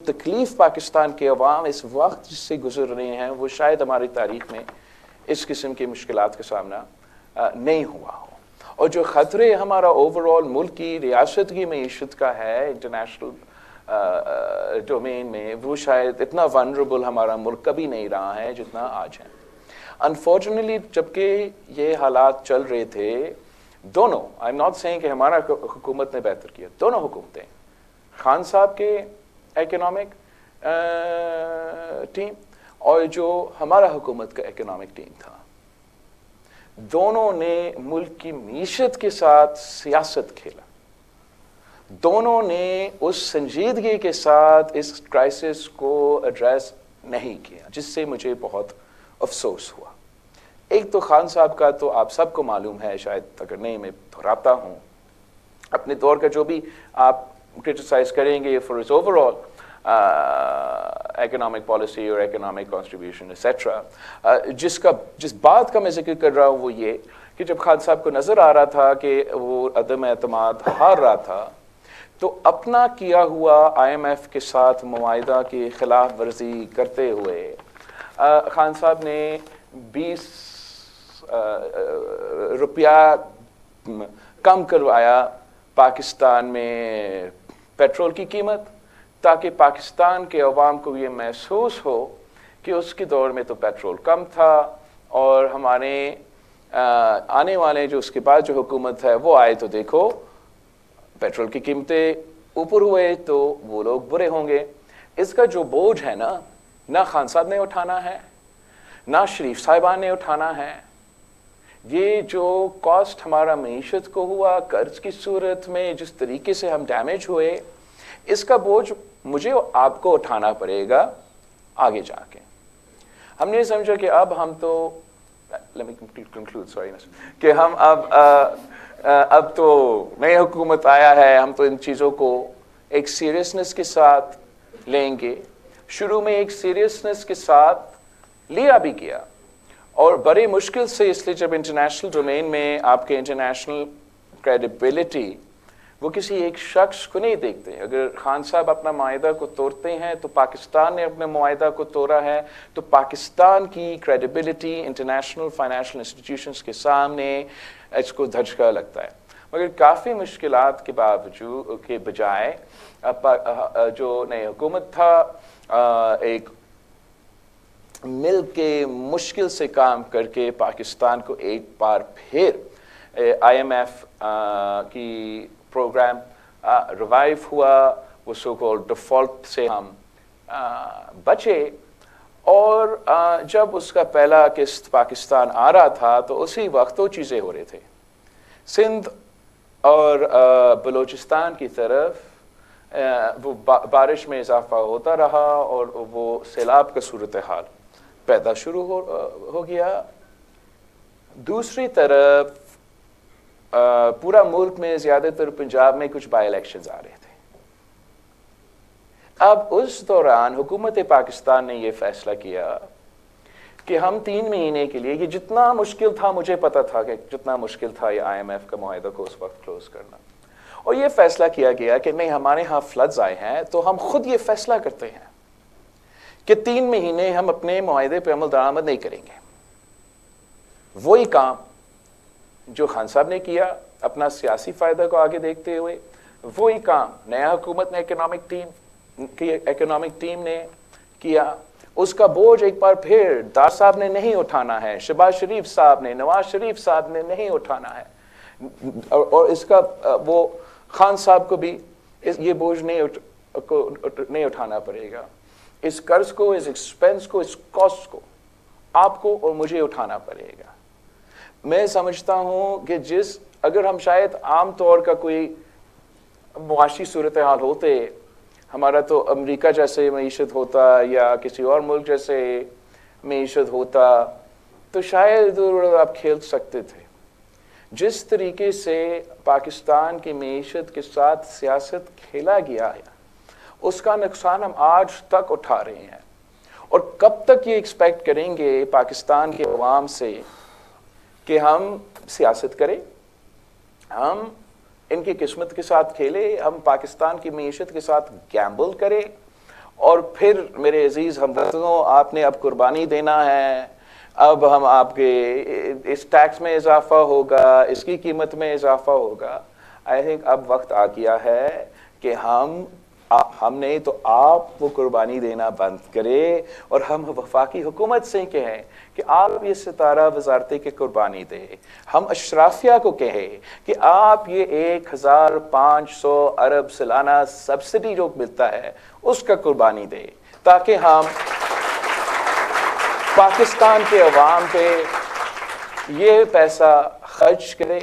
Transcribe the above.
तकलीफ पाकिस्तान के अवाम इस वक्त जिससे गुजर रहे हैं वो शायद हमारी तारीख में इस किस्म की मुश्किलात का सामना नहीं हुआ हो। और जो ख़तरे हमारा ओवरऑल मुल्क की रियासत की मईशत का है इंटरनेशनल डोमेन में, वो शायद इतना वनरेबल हमारा मुल्क कभी नहीं रहा है जितना आज है। अनफॉर्चुनेटली जबकि ये हालात चल रहे थे, दोनों, आई एम नॉट सेइंग कि हमारा हुकूमत ने बेहतर किया, दोनों हुकूमतें, खान साहब के इकोनॉमिक टीम और जो हमारा हुकूमत का इकोनॉमिक टीम था, दोनों ने मुल्क की मीशत के साथ सियासत खेला। दोनों ने उस संजीदगी के साथ इस क्राइसिस को एड्रेस नहीं किया, जिससे मुझे बहुत अफसोस हुआ। एक तो खान साहब का तो आप सबको मालूम है, शायद अगर नहीं मैं दोहराता हूँ, अपने दौर का जो भी आप क्रिटिसाइज करेंगे for its overall economic policy और economic contribution etc. जिस बात का मैं जिक्र कर रहा हूँ वो ये कि जब खान साहब को नज़र आ रहा था कि वो अदम एतमाद हार रहा था, तो अपना किया हुआ IMF के साथ मुआहिदा की खिलाफ वर्जी करते हुए खान साहब ने 20 रुपया कम करवाया पाकिस्तान में पेट्रोल की कीमत, ताकि पाकिस्तान के अवाम को ये महसूस हो कि उसके दौर में तो पेट्रोल कम था और हमारे आने वाले जो उसके बाद जो हुकूमत है वो आए तो देखो पेट्रोल की कीमतें ऊपर हुए तो वो लोग बुरे होंगे। इसका जो बोझ है ना खान साहब ने उठाना है, ना शरीफ साहिबान ने उठाना है। ये जो कॉस्ट हमारा मईशत को हुआ कर्ज की सूरत में, जिस तरीके से हम डैमेज हुए, इसका बोझ मुझे आपको उठाना पड़ेगा आगे जाके। हमने समझा कि अब हम तो let me conclude, sorry, कि हम अब तो नई हुकूमत आया है, हम तो इन चीज़ों को एक सीरियसनेस के साथ लेंगे। शुरू में एक सीरियसनेस के साथ लिया भी गया और बड़े मुश्किल से, इसलिए जब इंटरनेशनल डोमेन में आपके इंटरनेशनल क्रेडिबिलिटी वो किसी एक शख्स को नहीं देखते। अगर खान साहब अपना मुआहिदा को तोड़ते हैं तो पाकिस्तान ने अपने मुआहिदा को तोड़ा है, तो पाकिस्तान की क्रेडिबिलिटी इंटरनेशनल फाइनेंशियल इंस्टीट्यूशंस के सामने इसको धचका लगता है। मगर काफ़ी मुश्किलात के बावजूद के बजाय जो नई हुकूमत था, एक मिल के मुश्किल से काम करके पाकिस्तान को एक बार फिर IMF की प्रोग्राम रिवाइव हुआ, वो सो कॉल्ड डिफ़ॉल्ट से हम बचे। और जब उसका पहला किस्त पाकिस्तान आ रहा था तो उसी वक्त दो चीज़ें हो रहे थे। सिंध और बलूचिस्तान की तरफ वो बारिश में इजाफा होता रहा और वो सैलाब का सूरत हाल पैदा शुरू हो गया। दूसरी तरफ पूरा मुल्क में, ज़्यादातर पंजाब में कुछ बाई इलेक्शंस आ रहे थे। अब उस दौरान हुकूमत पाकिस्तान ने यह फैसला किया कि हम 3 महीने के लिए, ये जितना मुश्किल था, मुझे पता था कि जितना मुश्किल था ये IMF का मुआहिदा को उस वक्त क्लोज करना, और ये फैसला किया गया कि नहीं, हमारे यहाँ फ्लड्स आए हैं तो हम खुद ये फैसला करते हैं कि 3 महीने हम अपने मुआहिदे पर अमल दरामद नहीं करेंगे। वही काम जो खान साहब ने किया अपना सियासी फ़ायदा को आगे देखते हुए, वही काम नया हुकूमत ने इकोनॉमिक टीम ने किया। उसका बोझ एक बार फिर दार साहब ने नहीं उठाना है, शहबाज शरीफ साहब ने, नवाज शरीफ साहब ने नहीं उठाना है, और इसका वो खान साहब को भी ये बोझ नहीं उठाना पड़ेगा। इस कर्ज को, इस एक्सपेंस को, इस कॉस्ट को आपको और मुझे उठाना पड़ेगा। मैं समझता हूँ कि अगर हम शायद आम तौर का कोई मुआशी सूरत हाल होते, हमारा तो अमेरिका जैसे मईशत होता या किसी और मुल्क जैसे मईशत होता, तो शायद आप खेल सकते थे। जिस तरीके से पाकिस्तान की मईशत के साथ सियासत खेला गया है, उसका नुकसान हम आज तक उठा रहे हैं। और कब तक ये एक्सपेक्ट करेंगे पाकिस्तान के अवाम से कि हम सियासत करें, हम इनकी किस्मत के साथ खेले, हम पाकिस्तान की मईशत के साथ गैम्बल करें اور پھر میرے عزیز ہم وطنوں، آپ نے اب قربانی دینا ہے، اب ہم آپ کے اس ٹیکس میں اضافہ ہوگا، اس کی قیمت میں اضافہ ہوگا. آئی تھنک اب وقت آ گیا ہے کہ ہم نے تو آپ وہ قربانی دینا بند کرے اور ہم وفاقی حکومت سے کہیں کہ آپ یہ ستارہ وزارتیں کی قربانی دیں. ہم اشرافیہ کو کہیں کہ آپ یہ 1500 ارب سالانہ سبسڈی جو ملتا ہے اس کا قربانی دیں، تاکہ ہم پاکستان کے عوام پہ یہ پیسہ خرچ کرے